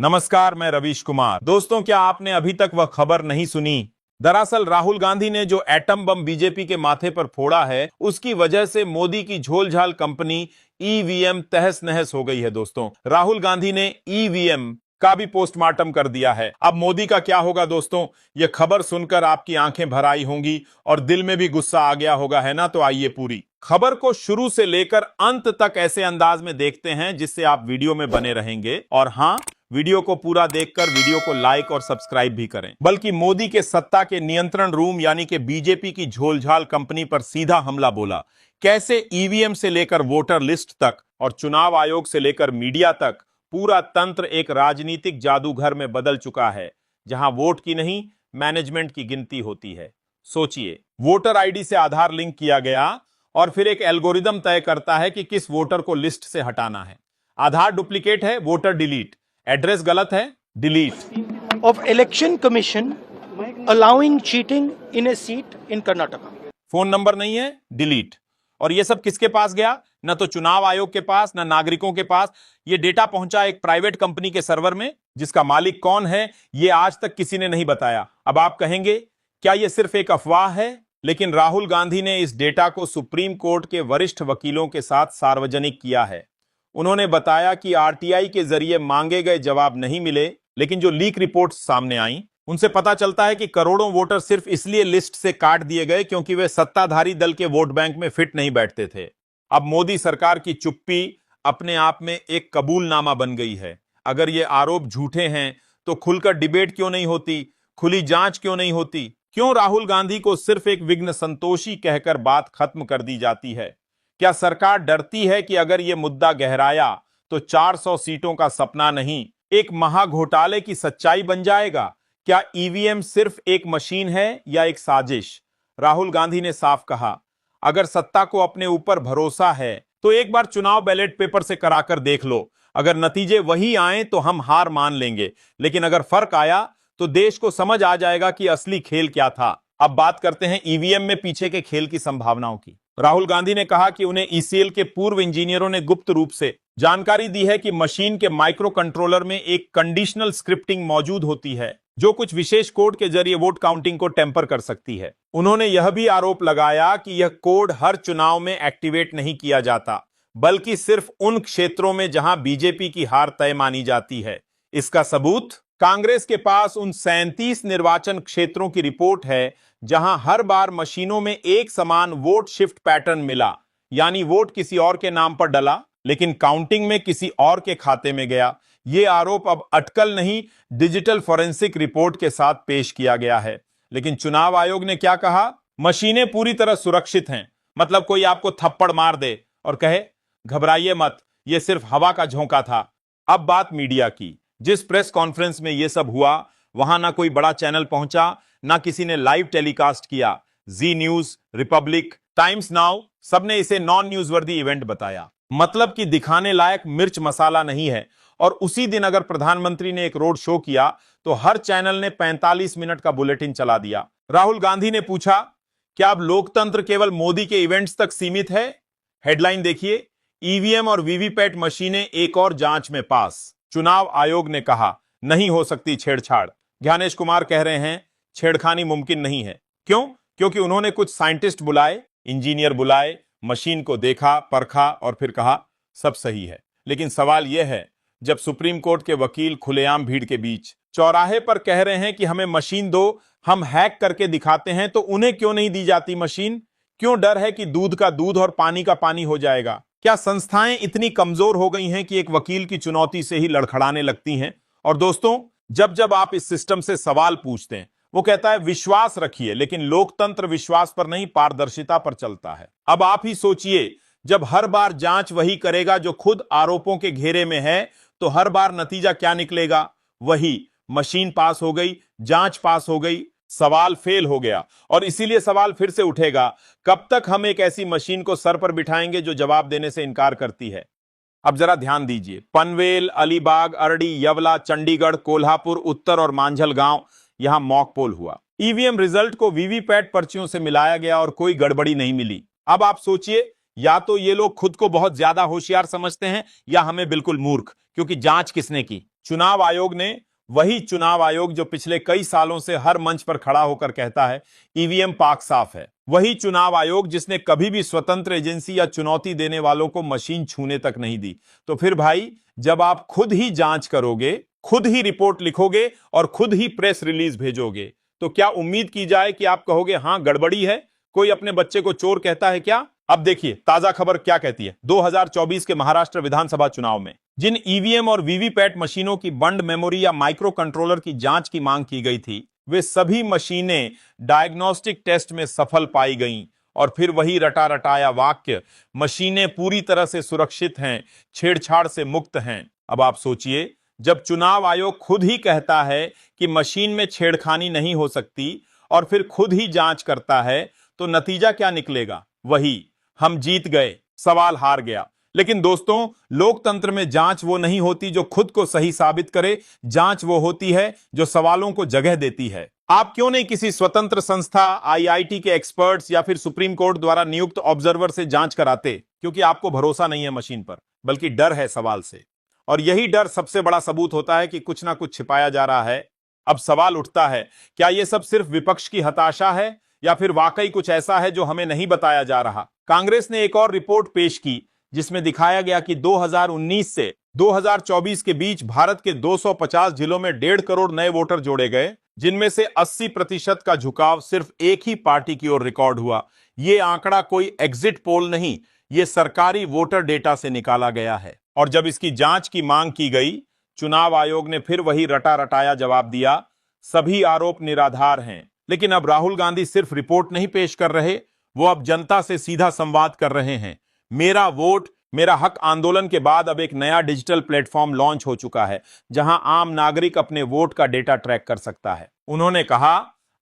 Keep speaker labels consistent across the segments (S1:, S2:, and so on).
S1: नमस्कार, मैं रवीश कुमार। दोस्तों, क्या आपने अभी तक वह खबर नहीं सुनी? दरअसल राहुल गांधी ने जो एटम बम बीजेपी के माथे पर फोड़ा है, उसकी वजह से मोदी की झोलझाल कंपनी ईवीएम तहस नहस हो गई है। दोस्तों, राहुल गांधी ने ईवीएम का भी पोस्टमार्टम कर दिया है। अब मोदी का क्या होगा? दोस्तों, यह खबर सुनकर आपकी आंखें भर आई होंगी और दिल में भी गुस्सा आ गया होगा, है ना? तो आइए पूरी खबर को शुरू से लेकर अंत तक ऐसे अंदाज में देखते हैं जिससे आप वीडियो में बने रहेंगे। और हां, वीडियो को पूरा देखकर वीडियो को लाइक और सब्सक्राइब भी करें। बल्कि मोदी के सत्ता के नियंत्रण रूम यानी कि बीजेपी की झोलझाल कंपनी पर सीधा हमला बोला। कैसे ईवीएम से लेकर वोटर लिस्ट तक और चुनाव आयोग से लेकर मीडिया तक पूरा तंत्र एक राजनीतिक जादूघर में बदल चुका है, जहां वोट की नहीं, मैनेजमेंट की गिनती होती है। सोचिए, वोटर आईडी से आधार लिंक किया गया और फिर एक एल्गोरिदम तय करता है कि किस वोटर को लिस्ट से हटाना है। आधार डुप्लीकेट है, वोटर डिलीट। एड्रेस गलत है, delete.
S2: of Election Commission allowing cheating in a seat in Karnataka.
S1: Phone number नहीं है, डिलीट। और ये सब किसके पास गया? ना तो चुनाव आयोग के पास, ना नागरिकों के पास। ये डेटा पहुंचा एक प्राइवेट कंपनी के सर्वर में, जिसका मालिक कौन है ये आज तक किसी ने नहीं बताया। अब आप कहेंगे, क्या ये सिर्फ एक अफवाह है? लेकिन राहुल गांधी ने इस डेटा को सुप्रीम कोर्ट के वरिष्ठ वकीलों के साथ सार्वजनिक किया है। उन्होंने बताया कि आरटीआई के जरिए मांगे गए जवाब नहीं मिले, लेकिन जो लीक रिपोर्ट्स सामने आई उनसे पता चलता है कि करोड़ों वोटर सिर्फ इसलिए लिस्ट से काट दिए गए क्योंकि वे सत्ताधारी दल के वोट बैंक में फिट नहीं बैठते थे। अब मोदी सरकार की चुप्पी अपने आप में एक कबूलनामा बन गई है। अगर ये आरोप झूठे हैं तो खुलकर डिबेट क्यों नहीं होती, खुली जांच क्यों नहीं होती? क्यों राहुल गांधी को सिर्फ एक विघ्न संतोषी कहकर बात खत्म कर दी जाती है? क्या सरकार डरती है कि अगर यह मुद्दा गहराया तो 400 सीटों का सपना नहीं, एक महाघोटाले की सच्चाई बन जाएगा? क्या ईवीएम सिर्फ एक मशीन है या एक साजिश? राहुल गांधी ने साफ कहा, अगर सत्ता को अपने ऊपर भरोसा है तो एक बार चुनाव बैलेट पेपर से कराकर देख लो। अगर नतीजे वही आए तो हम हार मान लेंगे, लेकिन अगर फर्क आया तो देश को समझ आ जाएगा कि असली खेल क्या था। अब बात करते हैं ईवीएम में पीछे के खेल की संभावनाओं की। राहुल गांधी ने कहा कि उन्हें ईसीएल के पूर्व इंजीनियरों ने गुप्त रूप से जानकारी दी है कि मशीन के माइक्रो कंट्रोलर में एक कंडीशनल स्क्रिप्टिंग मौजूद होती है, जो कुछ विशेष कोड के जरिए वोट काउंटिंग को टेम्पर कर सकती है। उन्होंने यह भी आरोप लगाया कि यह कोड हर चुनाव में एक्टिवेट नहीं किया जाता, बल्कि सिर्फ उन क्षेत्रों में जहां बीजेपी की हार तय मानी जाती है। इसका सबूत कांग्रेस के पास उन 37 निर्वाचन क्षेत्रों की रिपोर्ट है जहां हर बार मशीनों में एक समान वोट शिफ्ट पैटर्न मिला, यानी वोट किसी और के नाम पर डला लेकिन काउंटिंग में किसी और के खाते में गया। यह आरोप अब अटकल नहीं, डिजिटल फोरेंसिक रिपोर्ट के साथ पेश किया गया है। लेकिन चुनाव आयोग ने क्या कहा? मशीनें पूरी तरह सुरक्षित हैं। मतलब कोई आपको थप्पड़ मार दे और कहे घबराइए मत, यह सिर्फ हवा का झोंका था। अब बात मीडिया की। जिस प्रेस कॉन्फ्रेंस में यह सब हुआ, वहां ना कोई बड़ा चैनल पहुंचा, ना किसी ने लाइव टेलीकास्ट किया। जी न्यूज, रिपब्लिक, टाइम्स नाउ, सबने इसे नॉन न्यूजवर्दी इवेंट बताया। मतलब कि दिखाने लायक मिर्च मसाला नहीं है। और उसी दिन अगर प्रधानमंत्री ने एक रोड शो किया तो हर चैनल ने 45 मिनट का बुलेटिन चला दिया। राहुल गांधी ने पूछा, क्या अब लोकतंत्र केवल मोदी के इवेंट्स तक सीमित है? हेडलाइन देखिए, ईवीएम और वीवीपैट मशीनें एक और जांच में पास। चुनाव आयोग ने कहा, नहीं हो सकती छेड़छाड़। ज्ञानेश कुमार कह रहे हैं, छेड़खानी मुमकिन नहीं है। क्यों? क्योंकि उन्होंने कुछ साइंटिस्ट बुलाए, इंजीनियर बुलाए, मशीन को देखा, परखा और फिर कहा सब सही है। लेकिन सवाल यह है, जब सुप्रीम कोर्ट के वकील खुलेआम भीड़ के बीच चौराहे पर कह रहे हैं कि हमें मशीन दो, हम हैक करके दिखाते हैं, तो उन्हें क्यों नहीं दी जाती मशीन? क्यों डर है कि दूध का दूध और पानी का पानी हो जाएगा? क्या संस्थाएं इतनी कमजोर हो गई हैं कि एक वकील की चुनौती से ही लड़खड़ाने लगती हैं? और दोस्तों, जब जब आप इस सिस्टम से सवाल पूछते हैं, वो कहता है विश्वास रखिए, लेकिन लोकतंत्र विश्वास पर नहीं, पारदर्शिता पर चलता है। अब आप ही सोचिए, जब हर बार जांच वही करेगा जो खुद आरोपों के घेरे में है, तो हर बार नतीजा क्या निकलेगा? वही, मशीन पास हो गई, जांच पास हो गई, सवाल फेल हो गया। और इसीलिए सवाल फिर से उठेगा, कब तक हम एक ऐसी मशीन को सर पर बिठाएंगे जो जवाब देने से इनकार करती है? अब जरा ध्यान दीजिए, पनवेल, अलीबाग, अरडी, यवला, चंडीगढ़, कोल्हापुर उत्तर और मांझल गांव, यहां मॉक पोल हुआ। ईवीएम रिजल्ट को वीवीपैट पर्चियों से मिलाया गया और कोई गड़बड़ी नहीं मिली। अब आप सोचिए, या तो ये लोग खुद को बहुत ज्यादा होशियार समझते हैं या हमें बिल्कुल मूर्ख, क्योंकि जांच किसने की? चुनाव आयोग ने, वही चुनाव आयोग जो पिछले कई सालों से हर मंच पर खड़ा होकर कहता है ईवीएम पाक साफ है, वही चुनाव आयोग जिसने कभी भी स्वतंत्र एजेंसी या चुनौती देने वालों को मशीन छूने तक नहीं दी। तो फिर भाई, जब आप खुद ही जांच करोगे, खुद ही रिपोर्ट लिखोगे और खुद ही प्रेस रिलीज भेजोगे, तो क्या उम्मीद की जाए कि आप कहोगे हां गड़बड़ी है? कोई अपने बच्चे को चोर कहता है क्या? अब देखिए ताजा खबर क्या कहती है। 2024 के महाराष्ट्र विधानसभा चुनाव में जिन ईवीएम और वीवीपैट मशीनों की बंड मेमोरी या माइक्रो कंट्रोलर की जांच की मांग की गई थी, वे सभी मशीनें डायग्नोस्टिक टेस्ट में सफल पाई गईं। और फिर वही रटा रटाया वाक्य, मशीनें पूरी तरह से सुरक्षित हैं, छेड़छाड़ से मुक्त हैं। अब आप सोचिए, जब चुनाव आयोग खुद ही कहता है कि मशीन में छेड़खानी नहीं हो सकती और फिर खुद ही जांच करता है, तो नतीजा क्या निकलेगा? वही, हम जीत गए, सवाल हार गया। लेकिन दोस्तों, लोकतंत्र में जांच वो नहीं होती जो खुद को सही साबित करे, जांच वो होती है जो सवालों को जगह देती है। आप क्यों नहीं किसी स्वतंत्र संस्था, आईआईटी के एक्सपर्ट्स या फिर सुप्रीम कोर्ट द्वारा नियुक्त ऑब्जर्वर से जांच कराते? क्योंकि आपको भरोसा नहीं है मशीन पर, बल्कि डर है सवाल से। और यही डर सबसे बड़ा सबूत होता है कि कुछ ना कुछ छिपाया जा रहा है। अब सवाल उठता है, क्या यह सब सिर्फ विपक्ष की हताशा है या फिर वाकई कुछ ऐसा है जो हमें नहीं बताया जा रहा? कांग्रेस ने एक और रिपोर्ट पेश की जिसमें दिखाया गया कि 2019 से 2024 के बीच भारत के 250 जिलों में 1.5 करोड़ नए वोटर जोड़े गए, जिनमें से 80% का झुकाव सिर्फ एक ही पार्टी की ओर रिकॉर्ड हुआ। यह आंकड़ा कोई एग्जिट पोल नहीं, यह सरकारी वोटर डेटा से निकाला गया है। और जब इसकी जांच की मांग की गई, चुनाव आयोग ने फिर वही रटा रटाया जवाब दिया, सभी आरोप निराधार हैं। लेकिन अब राहुल गांधी सिर्फ रिपोर्ट नहीं पेश कर रहे, वो अब जनता से सीधा संवाद कर रहे हैं। मेरा वोट मेरा हक आंदोलन के बाद अब एक नया डिजिटल प्लेटफॉर्म लॉन्च हो चुका है, जहां आम नागरिक अपने वोट का डेटा ट्रैक कर सकता है। उन्होंने कहा,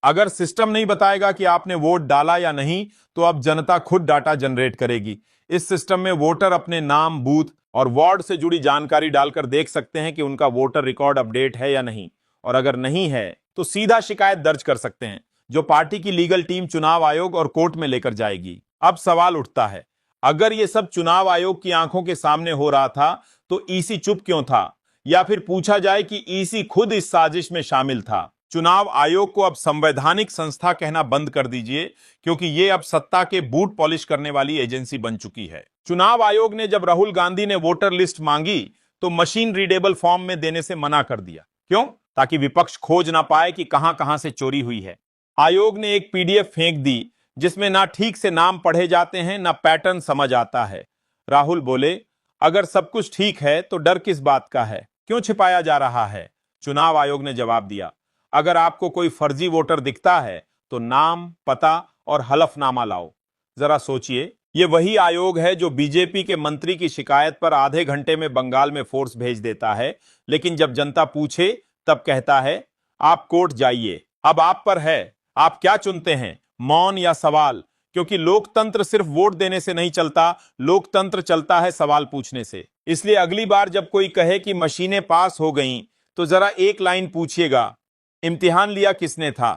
S1: अगर सिस्टम नहीं बताएगा कि आपने वोट डाला या नहीं, तो अब जनता खुद डाटा जनरेट करेगी। इस सिस्टम में वोटर अपने नाम, बूथ और वार्ड से जुड़ी जानकारी डालकर देख सकते हैं कि उनका वोटर रिकॉर्ड अपडेट है या नहीं, और अगर नहीं है तो सीधा शिकायत दर्ज कर सकते हैं, जो पार्टी की लीगल टीम चुनाव आयोग और कोर्ट में लेकर जाएगी। अब सवाल उठता है, अगर यह सब चुनाव आयोग की आंखों के सामने हो रहा था, तो ईसी चुप क्यों था? या फिर पूछा जाए कि ईसी खुद इस साजिश में शामिल था? चुनाव आयोग को अब संवैधानिक संस्था कहना बंद कर दीजिए, क्योंकि यह अब सत्ता के बूट पॉलिश करने वाली एजेंसी बन चुकी है। चुनाव आयोग ने जब राहुल गांधी ने वोटर लिस्ट मांगी, तो मशीन रीडेबल फॉर्म में देने से मना कर दिया। क्यों? ताकि विपक्ष खोज ना पाए कि कहां कहां से चोरी हुई है। आयोग ने एक पीडीएफ फेंक दी, जिसमें ना ठीक से नाम पढ़े जाते हैं, ना पैटर्न समझ आता है। राहुल बोले, अगर सब कुछ ठीक है तो डर किस बात का है, क्यों छिपाया जा रहा है? चुनाव आयोग ने जवाब दिया, अगर आपको कोई फर्जी वोटर दिखता है तो नाम, पता और हलफनामा लाओ। जरा सोचिए, ये वही आयोग है जो बीजेपी के मंत्री की शिकायत पर आधे घंटे में बंगाल में फोर्स भेज देता है, लेकिन जब जनता पूछे तब कहता है, आप कोर्ट जाइए, अब आप पर है, आप क्या चुनते हैं, मौन या सवाल? क्योंकि लोकतंत्र सिर्फ वोट देने से नहीं चलता, लोकतंत्र चलता है सवाल पूछने से। इसलिए अगली बार जब कोई कहे कि मशीनें पास हो गईं, तो जरा एक लाइन पूछिएगा, इम्तिहान लिया किसने था?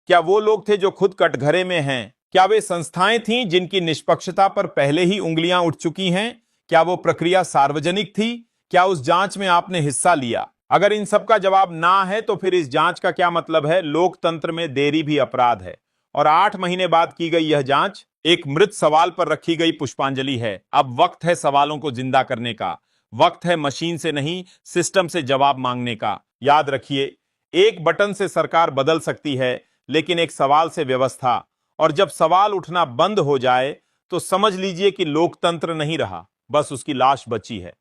S1: क्या वो लोग थे जो खुद कटघरे में हैं? क्या वे संस्थाएं थीं जिनकी निष्पक्षता पर पहले ही उंगलियां उठ चुकी हैं? क्या वो प्रक्रिया सार्वजनिक थी? क्या उस जांच में आपने हिस्सा लिया? अगर इन सब का जवाब ना है, तो फिर इस जांच का क्या मतलब है? लोकतंत्र में देरी भी अपराध है। और 8 महीने बाद की गई यह जांच एक मृत सवाल पर रखी गई पुष्पांजलि है। अब वक्त है सवालों को जिंदा करने का, वक्त है मशीन से नहीं, सिस्टम से जवाब मांगने का। याद रखिए, एक बटन से सरकार बदल सकती है, लेकिन एक सवाल से व्यवस्था। और जब सवाल उठना बंद हो जाए, तो समझ लीजिए कि लोकतंत्र नहीं रहा, बस उसकी लाश बची है।